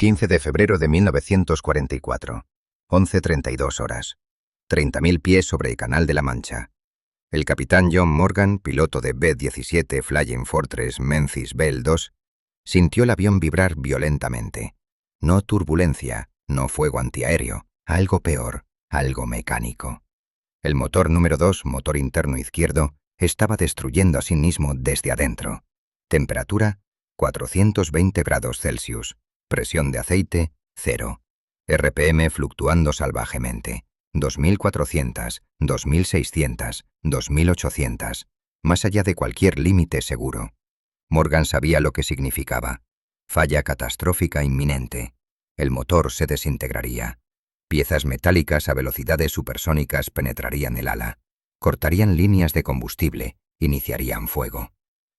15 de febrero de 1944, 11:32 horas. 30.000 pies sobre el Canal de la Mancha. El capitán John Morgan, piloto de B-17 Flying Fortress Memphis Belle II, sintió el avión vibrar violentamente. No turbulencia, no fuego antiaéreo, algo peor, algo mecánico. El motor número 2, motor interno izquierdo, estaba destruyendo a sí mismo desde adentro. Temperatura, 420 grados Celsius. Presión de aceite, 0. RPM fluctuando salvajemente. 2.400, 2.600, 2.800, más allá de cualquier límite seguro. Morgan sabía lo que significaba. Falla catastrófica inminente. El motor se desintegraría. Piezas metálicas a velocidades supersónicas penetrarían el ala, cortarían líneas de combustible, iniciarían fuego.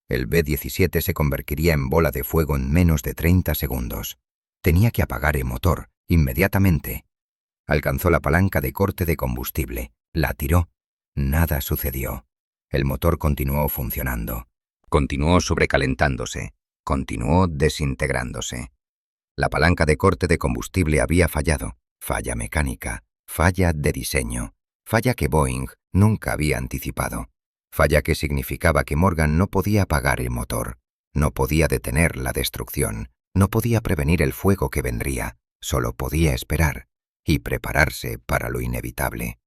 El B-17 se convertiría en bola de fuego en menos de 30 segundos. Tenía que apagar el motor, inmediatamente. Alcanzó la palanca de corte de combustible, la tiró. Nada sucedió. El motor continuó funcionando. Continuó sobrecalentándose. Continuó desintegrándose. La palanca de corte de combustible había fallado. Falla mecánica. Falla de diseño. Falla que Boeing nunca había anticipado. Falla que significaba que Morgan no podía apagar el motor. No podía detener la destrucción. No podía prevenir el fuego que vendría. Solo podía esperar y prepararse para lo inevitable.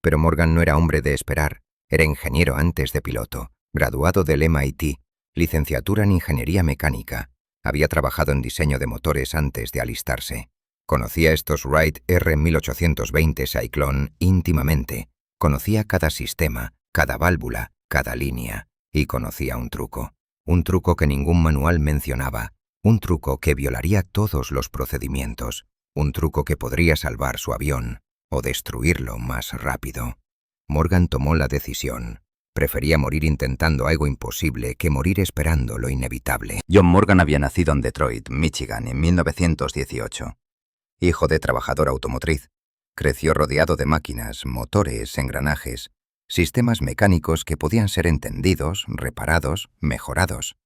Pero Morgan no era hombre de esperar. Era ingeniero antes de piloto, graduado del MIT, licenciatura en ingeniería mecánica. Había trabajado en diseño de motores antes de alistarse. Conocía estos Wright R1820 Cyclone íntimamente. Conocía cada sistema, cada válvula, cada línea. Y conocía un truco que ningún manual mencionaba. Un truco que violaría todos los procedimientos. Un truco que podría salvar su avión o destruirlo más rápido. Morgan tomó la decisión. Prefería morir intentando algo imposible que morir esperando lo inevitable. John Morgan había nacido en Detroit, Michigan, en 1918. Hijo de trabajador automotriz, creció rodeado de máquinas, motores, engranajes, sistemas mecánicos que podían ser entendidos, reparados, mejorados.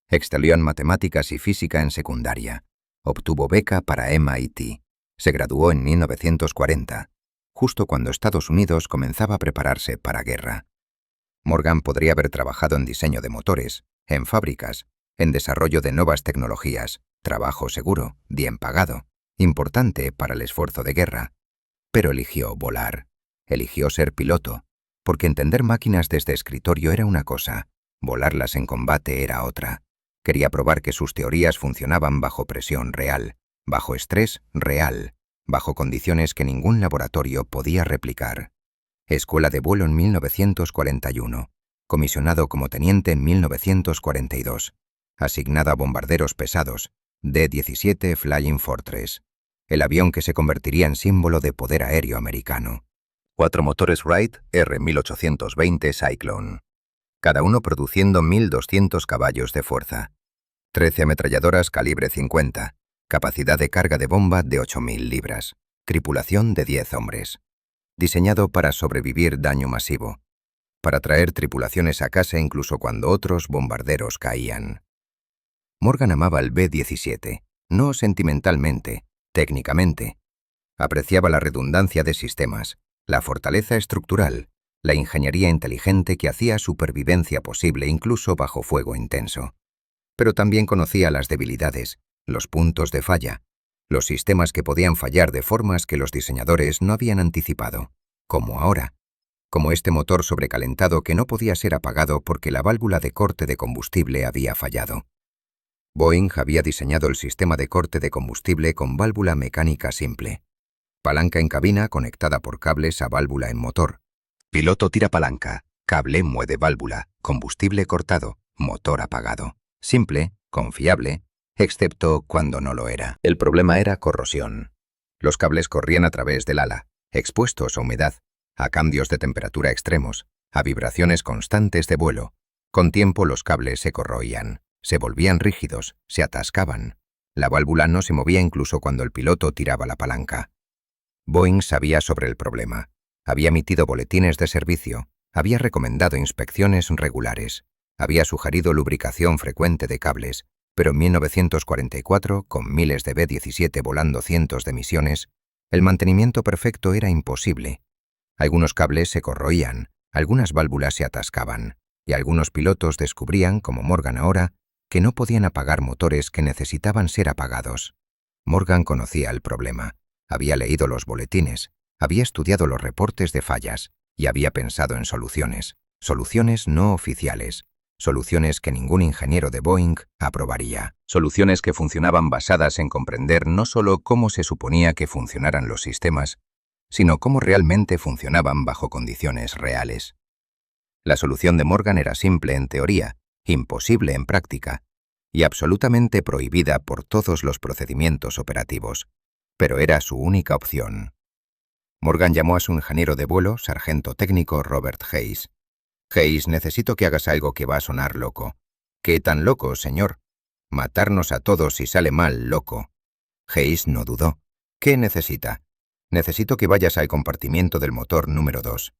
Excelió en matemáticas y física en secundaria. Obtuvo beca para MIT. Se graduó en 1940, justo cuando Estados Unidos comenzaba a prepararse para guerra. Morgan podría haber trabajado en diseño de motores, en fábricas, en desarrollo de nuevas tecnologías, trabajo seguro, bien pagado, importante para el esfuerzo de guerra. Pero eligió volar. Eligió ser piloto, porque entender máquinas desde escritorio era una cosa, volarlas en combate era otra. Quería probar que sus teorías funcionaban bajo presión real, bajo estrés real, bajo condiciones que ningún laboratorio podía replicar. Escuela de vuelo en 1941, comisionado como teniente en 1942, asignado a bombarderos pesados, D-17 Flying Fortress, el avión que se convertiría en símbolo de poder aéreo americano. 4 motores Wright R1820 Cyclone, cada uno produciendo 1.200 caballos de fuerza. 13 ametralladoras calibre 50, capacidad de carga de bomba de 8.000 libras, tripulación de 10 hombres. Diseñado para sobrevivir daño masivo, para traer tripulaciones a casa incluso cuando otros bombarderos caían. Morgan amaba el B-17, no sentimentalmente, técnicamente. Apreciaba la redundancia de sistemas, la fortaleza estructural, la ingeniería inteligente que hacía supervivencia posible incluso bajo fuego intenso. Pero también conocía las debilidades, los puntos de falla, los sistemas que podían fallar de formas que los diseñadores no habían anticipado, como ahora, como este motor sobrecalentado que no podía ser apagado porque la válvula de corte de combustible había fallado. Boeing había diseñado el sistema de corte de combustible con válvula mecánica simple. Palanca en cabina conectada por cables a válvula en motor. Piloto tira palanca, cable mueve válvula, combustible cortado, motor apagado. Simple, confiable, excepto cuando no lo era. El problema era corrosión. Los cables corrían a través del ala, expuestos a humedad, a cambios de temperatura extremos, a vibraciones constantes de vuelo. Con tiempo los cables se corroían, se volvían rígidos, se atascaban. La válvula no se movía incluso cuando el piloto tiraba la palanca. Boeing sabía sobre el problema. Había emitido boletines de servicio, había recomendado inspecciones regulares, había sugerido lubricación frecuente de cables, Pero en 1944, con miles de B-17 volando cientos de misiones, el mantenimiento perfecto era imposible. Algunos cables se corroían, algunas válvulas se atascaban, y algunos pilotos descubrían, como Morgan ahora, que no podían apagar motores que necesitaban ser apagados. Morgan conocía el problema, había leído los boletines, había estudiado los reportes de fallas y había pensado en soluciones no oficiales, soluciones que ningún ingeniero de Boeing aprobaría. Soluciones que funcionaban basadas en comprender no solo cómo se suponía que funcionaran los sistemas, sino cómo realmente funcionaban bajo condiciones reales. La solución de Morgan era simple en teoría, imposible en práctica, y absolutamente prohibida por todos los procedimientos operativos, pero era su única opción. Morgan llamó a su ingeniero de vuelo, sargento técnico Robert Hayes. «Hayes, necesito que hagas algo que va a sonar loco». «¿Qué tan loco, señor?» «Matarnos a todos si sale mal, loco». Hayes no dudó. «¿Qué necesita?» «Necesito que vayas al compartimiento del motor número 2.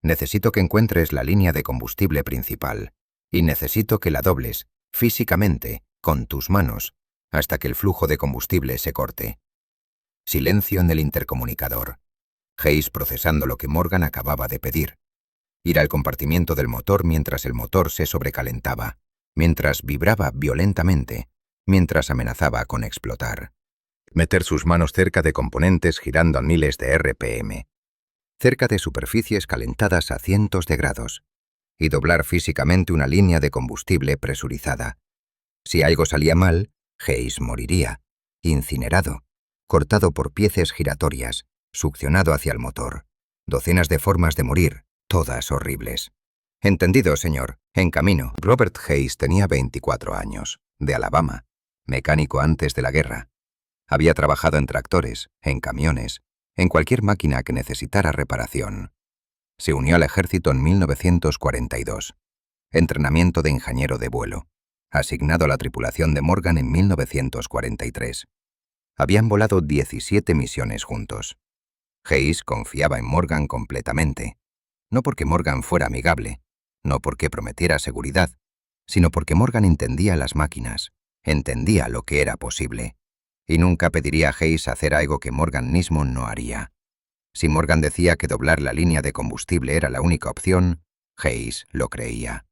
Necesito que encuentres la línea de combustible principal. Y necesito que la dobles, físicamente, con tus manos, hasta que el flujo de combustible se corte». Silencio en el intercomunicador. Hayes procesando lo que Morgan acababa de pedir. Ir al compartimiento del motor mientras el motor se sobrecalentaba, mientras vibraba violentamente, mientras amenazaba con explotar. Meter sus manos cerca de componentes girando a miles de RPM, cerca de superficies calentadas a cientos de grados, y doblar físicamente una línea de combustible presurizada. Si algo salía mal, Hayes moriría, incinerado, cortado por piezas giratorias, succionado hacia el motor. Docenas de formas de morir, todas horribles. «Entendido, señor. En camino». Robert Hayes tenía 24 años, de Alabama, mecánico antes de la guerra. Había trabajado en tractores, en camiones, en cualquier máquina que necesitara reparación. Se unió al ejército en 1942. Entrenamiento de ingeniero de vuelo. Asignado a la tripulación de Morgan en 1943. Habían volado 17 misiones juntos. Hayes confiaba en Morgan completamente. No porque Morgan fuera amigable, no porque prometiera seguridad, sino porque Morgan entendía las máquinas, entendía lo que era posible. Y nunca pediría a Hayes hacer algo que Morgan mismo no haría. Si Morgan decía que doblar la línea de combustible era la única opción, Hayes lo creía.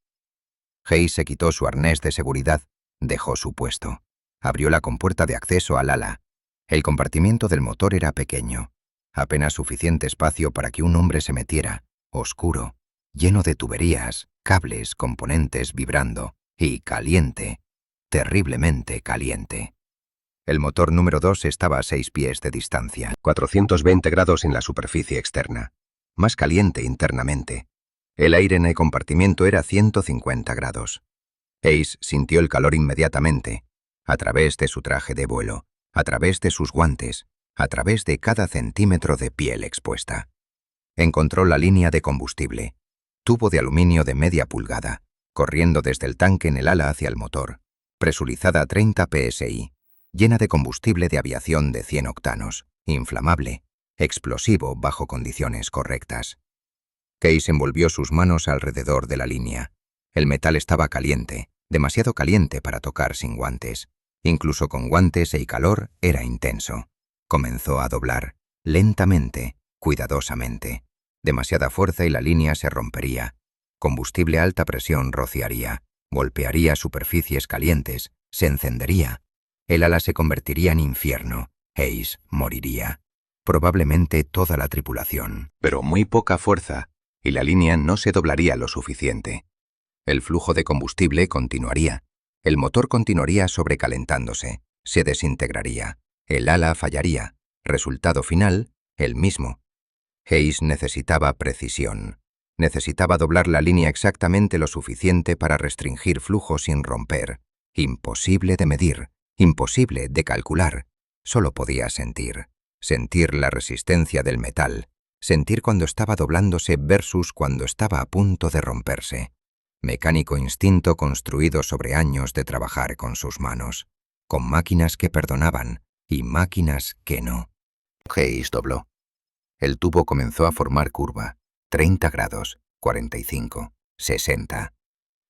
Hayes se quitó su arnés de seguridad, dejó su puesto. Abrió la compuerta de acceso al ala. El compartimiento del motor era pequeño, apenas suficiente espacio para que un hombre se metiera, oscuro, lleno de tuberías, cables, componentes vibrando, y caliente, terriblemente caliente. El motor número 2 estaba a 6 pies de distancia, 420 grados en la superficie externa, más caliente internamente. El aire en el compartimiento era 150 grados. Hayes sintió el calor inmediatamente, a través de su traje de vuelo, a través de sus guantes, a través de cada centímetro de piel expuesta. Encontró la línea de combustible, tubo de aluminio de media pulgada, corriendo desde el tanque en el ala hacia el motor, presurizada a 30 psi, llena de combustible de aviación de 100 octanos, inflamable, explosivo bajo condiciones correctas. Hayes envolvió sus manos alrededor de la línea. El metal estaba caliente, demasiado caliente para tocar sin guantes. Incluso con guantes y calor era intenso. Comenzó a doblar, lentamente, cuidadosamente. Demasiada fuerza y la línea se rompería. Combustible a alta presión rociaría, golpearía superficies calientes, se encendería. El ala se convertiría en infierno. Hayes moriría. Probablemente toda la tripulación. Pero muy poca fuerza, y la línea no se doblaría lo suficiente. El flujo de combustible continuaría. El motor continuaría sobrecalentándose, se desintegraría. El ala fallaría. Resultado final, el mismo. Hayes necesitaba precisión. Necesitaba doblar la línea exactamente lo suficiente para restringir flujo sin romper. Imposible de medir, imposible de calcular. Solo podía sentir. Sentir la resistencia del metal. Sentir cuando estaba doblándose versus cuando estaba a punto de romperse. Mecánico instinto construido sobre años de trabajar con sus manos, con máquinas que perdonaban y máquinas que no. Hayes dobló. El tubo comenzó a formar curva, 30 grados, 45, 60.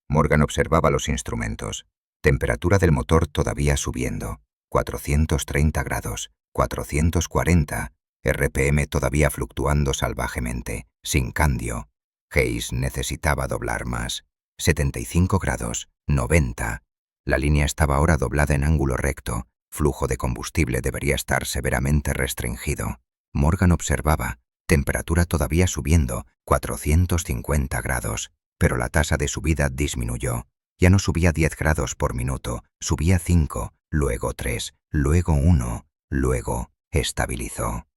Morgan observaba los instrumentos. Temperatura del motor todavía subiendo. 430 grados, 440, RPM todavía fluctuando salvajemente, sin cambio. Hayes necesitaba doblar más. 75 grados, 90. La línea estaba ahora doblada en ángulo recto. Flujo de combustible debería estar severamente restringido. Morgan observaba. Temperatura todavía subiendo, 450 grados. Pero la tasa de subida disminuyó. Ya no subía 10 grados por minuto, subía 5, luego 3, luego 1, luego estabilizó.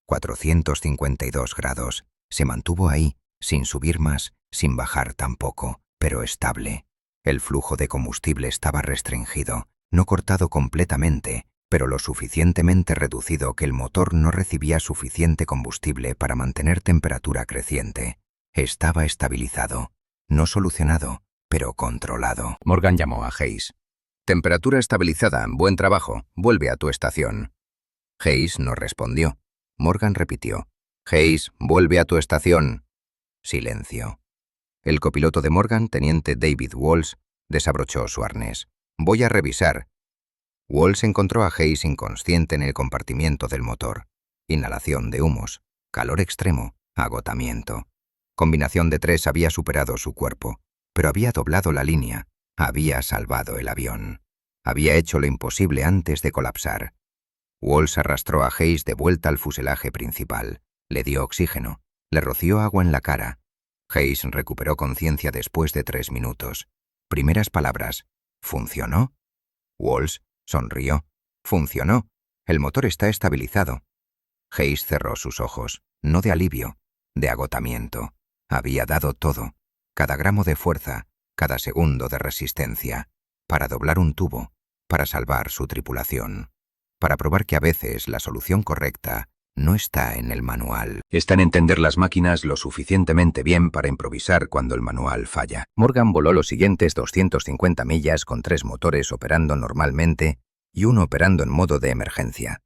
452 grados. Se mantuvo ahí, sin subir más, sin bajar tampoco, pero estable. El flujo de combustible estaba restringido, no cortado completamente, pero lo suficientemente reducido que el motor no recibía suficiente combustible para mantener temperatura creciente. Estaba estabilizado, no solucionado, pero controlado. Morgan llamó a Hayes. Temperatura estabilizada, buen trabajo, vuelve a tu estación. Hayes no respondió. Morgan repitió. Hayes, vuelve a tu estación. Silencio. El copiloto de Morgan, teniente David Walsh, desabrochó su arnés. Voy a revisar. Walsh encontró a Hayes inconsciente en el compartimiento del motor. Inhalación de humos, calor extremo, agotamiento. Combinación de 3 había superado su cuerpo, pero había doblado la línea, había salvado el avión. Había hecho lo imposible antes de colapsar. Walsh arrastró a Hayes de vuelta al fuselaje principal, le dio oxígeno, le roció agua en la cara. Hayes recuperó conciencia después de 3 minutos. Primeras palabras. ¿Funcionó? Walsh sonrió. Funcionó. El motor está estabilizado. Hayes cerró sus ojos, no de alivio, de agotamiento. Había dado todo, cada gramo de fuerza, cada segundo de resistencia, para doblar un tubo, para salvar su tripulación, para probar que a veces la solución correcta no está en el manual. Está en entender las máquinas lo suficientemente bien para improvisar cuando el manual falla. Morgan voló los siguientes 250 millas con 3 motores operando normalmente y uno operando en modo de emergencia.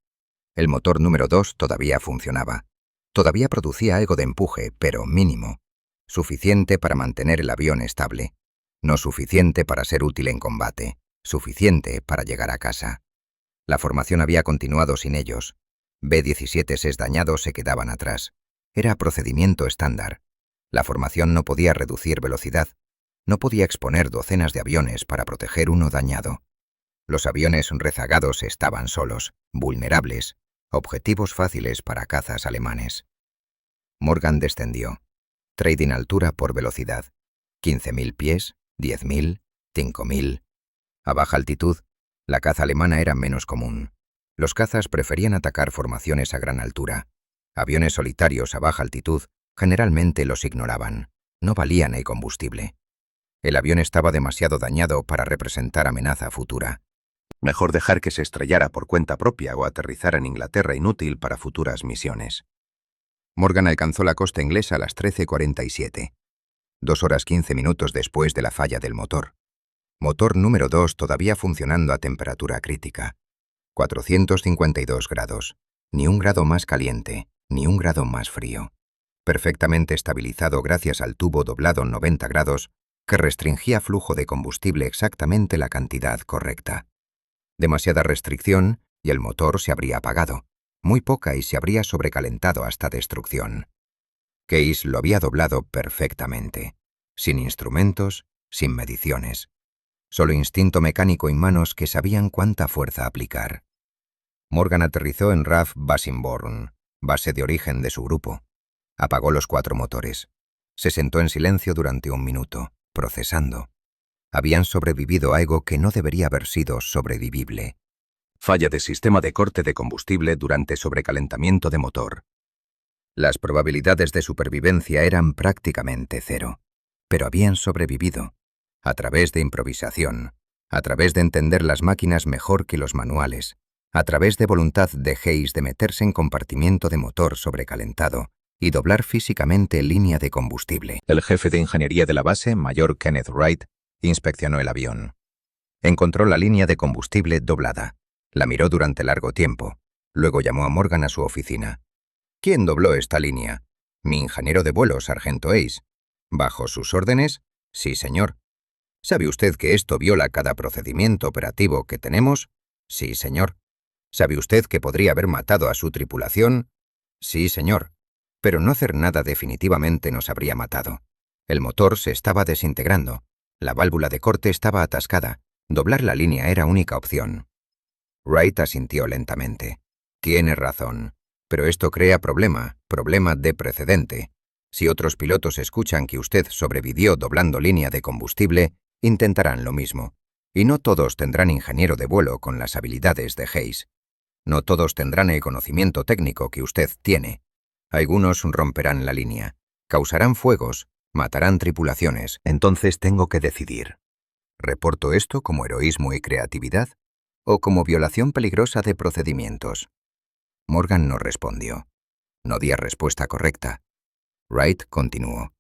El motor número 2 todavía funcionaba. Todavía producía algo de empuje, pero mínimo. Suficiente para mantener el avión estable. No suficiente para ser útil en combate. Suficiente para llegar a casa. La formación había continuado sin ellos. B-17s dañados se quedaban atrás. Era procedimiento estándar. La formación no podía reducir velocidad. No podía exponer docenas de aviones para proteger uno dañado. Los aviones rezagados estaban solos, vulnerables, objetivos fáciles para cazas alemanes. Morgan descendió. Trading altura por velocidad. 15.000 pies, 10.000, 5.000. A baja altitud, la caza alemana era menos común. Los cazas preferían atacar formaciones a gran altura. Aviones solitarios a baja altitud generalmente los ignoraban. No valían el combustible. El avión estaba demasiado dañado para representar amenaza futura. Mejor dejar que se estrellara por cuenta propia o aterrizar en Inglaterra inútil para futuras misiones. Morgan alcanzó la costa inglesa a las 13:47, 2 horas 15 minutos después de la falla del motor. Motor número 2 todavía funcionando a temperatura crítica. 452 grados. Ni un grado más caliente, ni un grado más frío. Perfectamente estabilizado gracias al tubo doblado 90 grados que restringía flujo de combustible exactamente la cantidad correcta. Demasiada restricción y el motor se habría apagado. Muy poca y se habría sobrecalentado hasta destrucción. Case lo había doblado perfectamente. Sin instrumentos, sin mediciones. Solo instinto mecánico y manos que sabían cuánta fuerza aplicar. Morgan aterrizó en RAF Bassingbourn, base de origen de su grupo. Apagó los 4 motores. Se sentó en silencio durante 1 minuto, procesando. Habían sobrevivido a algo que no debería haber sido sobrevivible. Falla de sistema de corte de combustible durante sobrecalentamiento de motor. Las probabilidades de supervivencia eran prácticamente 0, pero habían sobrevivido. A través de improvisación, a través de entender las máquinas mejor que los manuales, a través de voluntad de Hayes de meterse en compartimiento de motor sobrecalentado y doblar físicamente línea de combustible. El jefe de ingeniería de la base, mayor Kenneth Wright, inspeccionó el avión. Encontró la línea de combustible doblada. La miró durante largo tiempo. Luego llamó a Morgan a su oficina. ¿Quién dobló esta línea? Mi ingeniero de vuelo, sargento Hayes. ¿Bajo sus órdenes? Sí, señor. ¿Sabe usted que esto viola cada procedimiento operativo que tenemos? Sí, señor. ¿Sabe usted que podría haber matado a su tripulación? Sí, señor. Pero no hacer nada definitivamente nos habría matado. El motor se estaba desintegrando. La válvula de corte estaba atascada. Doblar la línea era única opción. Wright asintió lentamente. Tiene razón. Pero esto crea problema de precedente. Si otros pilotos escuchan que usted sobrevivió doblando línea de combustible, intentarán lo mismo. Y no todos tendrán ingeniero de vuelo con las habilidades de Hayes. No todos tendrán el conocimiento técnico que usted tiene. Algunos romperán la línea, causarán fuegos, matarán tripulaciones. Entonces tengo que decidir. ¿Reporto esto como heroísmo y creatividad o como violación peligrosa de procedimientos? Morgan no respondió. No di respuesta correcta. Wright continuó.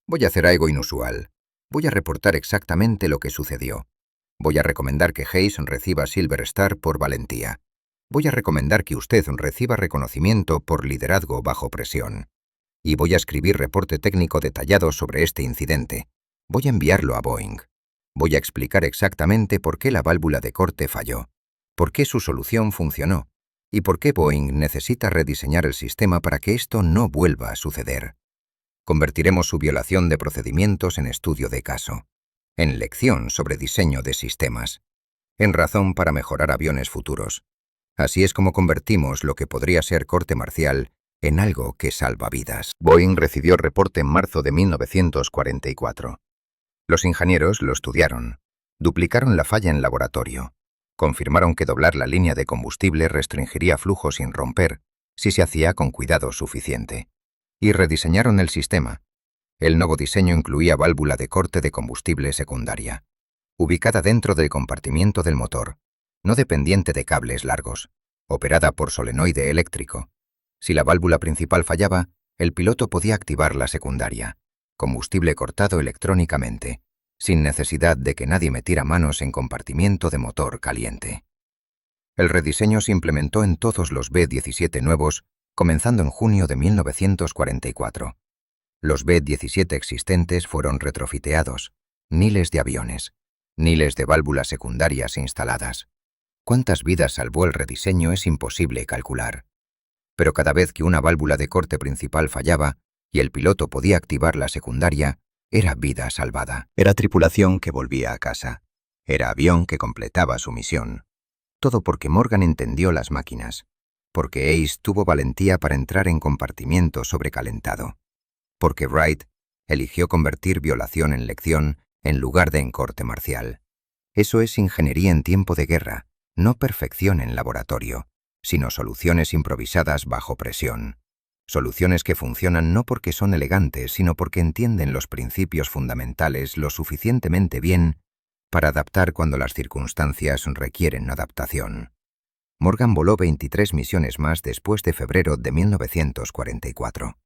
Voy a hacer algo inusual. Voy a reportar exactamente lo que sucedió. Voy a recomendar que Hayes reciba Silver Star por valentía. Voy a recomendar que usted reciba reconocimiento por liderazgo bajo presión. Y voy a escribir reporte técnico detallado sobre este incidente. Voy a enviarlo a Boeing. Voy a explicar exactamente por qué la válvula de corte falló, por qué su solución funcionó y por qué Boeing necesita rediseñar el sistema para que esto no vuelva a suceder. Convertiremos su violación de procedimientos en estudio de caso, en lección sobre diseño de sistemas, en razón para mejorar aviones futuros. Así es como convertimos lo que podría ser corte marcial en algo que salva vidas. Boeing recibió el reporte en marzo de 1944. Los ingenieros lo estudiaron, duplicaron la falla en laboratorio, confirmaron que doblar la línea de combustible restringiría flujo sin romper si se hacía con cuidado suficiente, y rediseñaron el sistema. El nuevo diseño incluía válvula de corte de combustible secundaria, ubicada dentro del compartimiento del motor, no dependiente de cables largos, operada por solenoide eléctrico. Si la válvula principal fallaba, el piloto podía activar la secundaria, combustible cortado electrónicamente, sin necesidad de que nadie metiera manos en compartimiento de motor caliente. El rediseño se implementó en todos los B-17 nuevos, comenzando en junio de 1944. Los B-17 existentes fueron retrofiteados, miles de aviones, miles de válvulas secundarias instaladas. Cuántas vidas salvó el rediseño es imposible calcular. Pero cada vez que una válvula de corte principal fallaba y el piloto podía activar la secundaria, era vida salvada. Era tripulación que volvía a casa. Era avión que completaba su misión. Todo porque Morgan entendió las máquinas, porque Ace tuvo valentía para entrar en compartimiento sobrecalentado, porque Wright eligió convertir violación en lección en lugar de en corte marcial. Eso es ingeniería en tiempo de guerra, no perfección en laboratorio, sino soluciones improvisadas bajo presión. Soluciones que funcionan no porque son elegantes, sino porque entienden los principios fundamentales lo suficientemente bien para adaptar cuando las circunstancias requieren adaptación. Morgan voló 23 misiones más después de febrero de 1944.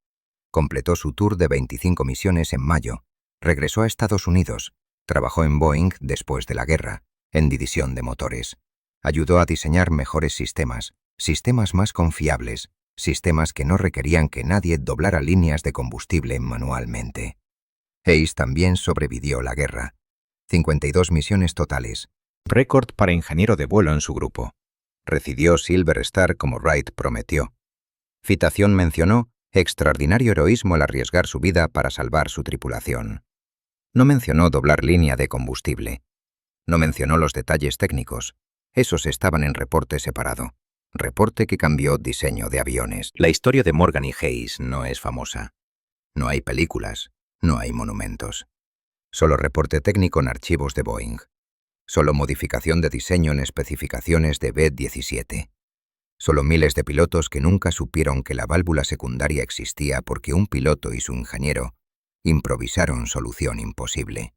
Completó su tour de 25 misiones en mayo, regresó a Estados Unidos, trabajó en Boeing después de la guerra, en división de motores. Ayudó a diseñar mejores sistemas, sistemas más confiables, sistemas que no requerían que nadie doblara líneas de combustible manualmente. Hayes también sobrevivió la guerra. 52 misiones totales. Récord para ingeniero de vuelo en su grupo. Recibió Silver Star como Wright prometió. Citación mencionó extraordinario heroísmo al arriesgar su vida para salvar su tripulación. No mencionó doblar línea de combustible. No mencionó los detalles técnicos. Esos estaban en reporte separado. Reporte que cambió diseño de aviones. La historia de Morgan y Hayes no es famosa. No hay películas, no hay monumentos. Solo reporte técnico en archivos de Boeing. Solo modificación de diseño en especificaciones de B-17. Solo miles de pilotos que nunca supieron que la válvula secundaria existía porque un piloto y su ingeniero improvisaron solución imposible.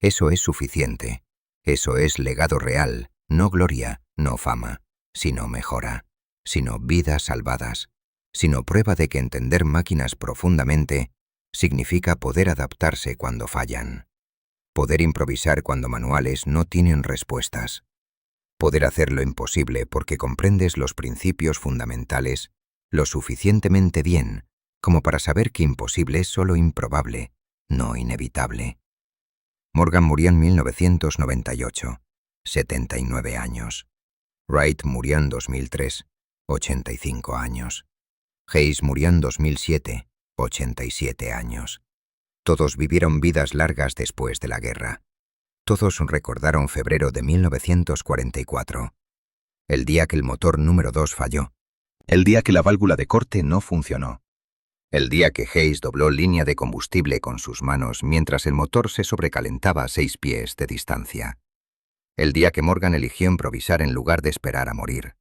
Eso es suficiente. Eso es legado real, no gloria, no fama, sino mejora, sino vidas salvadas, sino prueba de que entender máquinas profundamente significa poder adaptarse cuando fallan, poder improvisar cuando manuales no tienen respuestas, poder hacer lo imposible porque comprendes los principios fundamentales lo suficientemente bien como para saber que imposible es solo improbable, no inevitable. Morgan murió en 1998, 79 años. Wright murió en 2003, 85 años. Hayes murió en 2007, 87 años. Todos vivieron vidas largas después de la guerra. Todos recordaron febrero de 1944, el día que el motor número 2 falló, el día que la válvula de corte no funcionó, el día que Hayes dobló línea de combustible con sus manos mientras el motor se sobrecalentaba a 6 pies de distancia, el día que Morgan eligió improvisar en lugar de esperar a morir,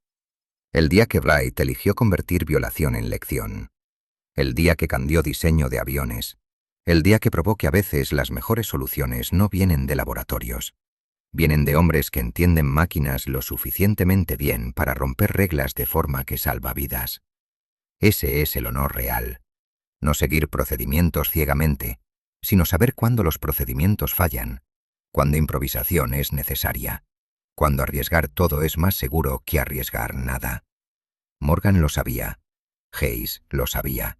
el día que Wright eligió convertir violación en lección, el día que cambió diseño de aviones, el día que probó que a veces las mejores soluciones no vienen de laboratorios, vienen de hombres que entienden máquinas lo suficientemente bien para romper reglas de forma que salva vidas. Ese es el honor real. No seguir procedimientos ciegamente, sino saber cuándo los procedimientos fallan, cuándo improvisación es necesaria, cuándo arriesgar todo es más seguro que arriesgar nada. Morgan lo sabía, Hayes lo sabía,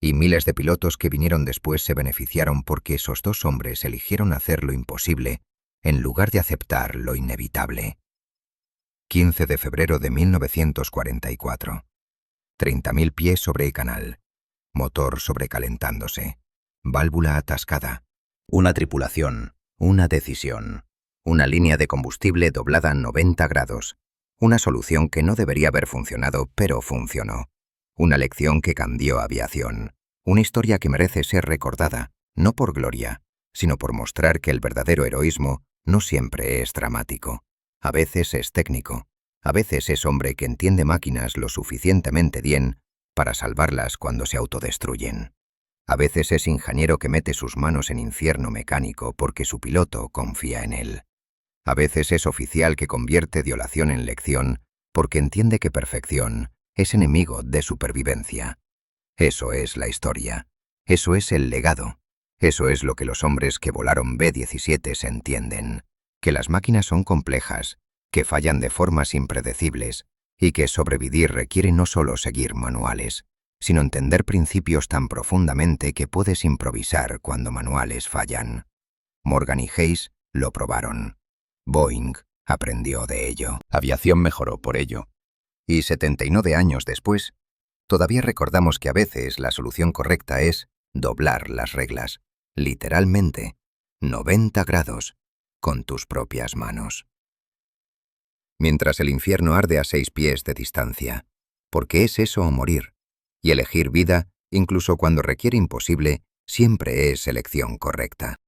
y miles de pilotos que vinieron después se beneficiaron porque esos dos hombres eligieron hacer lo imposible en lugar de aceptar lo inevitable. 15 de febrero de 1944. 30.000 pies sobre el canal. Motor sobrecalentándose. Válvula atascada. Una tripulación. Una decisión. Una línea de combustible doblada 90 grados. Una solución que no debería haber funcionado, pero funcionó. Una lección que cambió aviación. Una historia que merece ser recordada, no por gloria, sino por mostrar que el verdadero heroísmo no siempre es dramático. A veces es técnico. A veces es hombre que entiende máquinas lo suficientemente bien para salvarlas cuando se autodestruyen. A veces es ingeniero que mete sus manos en infierno mecánico porque su piloto confía en él. A veces es oficial que convierte violación en lección porque entiende que perfección es enemigo de supervivencia. Eso es la historia. Eso es el legado. Eso es lo que los hombres que volaron B-17 entienden. Que las máquinas son complejas, que fallan de formas impredecibles y que sobrevivir requiere no solo seguir manuales, sino entender principios tan profundamente que puedes improvisar cuando manuales fallan. Morgan y Hayes lo probaron. Boeing aprendió de ello. Aviación mejoró por ello. Y 79 años después, todavía recordamos que a veces la solución correcta es doblar las reglas, literalmente, 90 grados, con tus propias manos. Mientras el infierno arde a 6 pies de distancia, porque es eso o morir, y elegir vida, incluso cuando requiere imposible, siempre es elección correcta.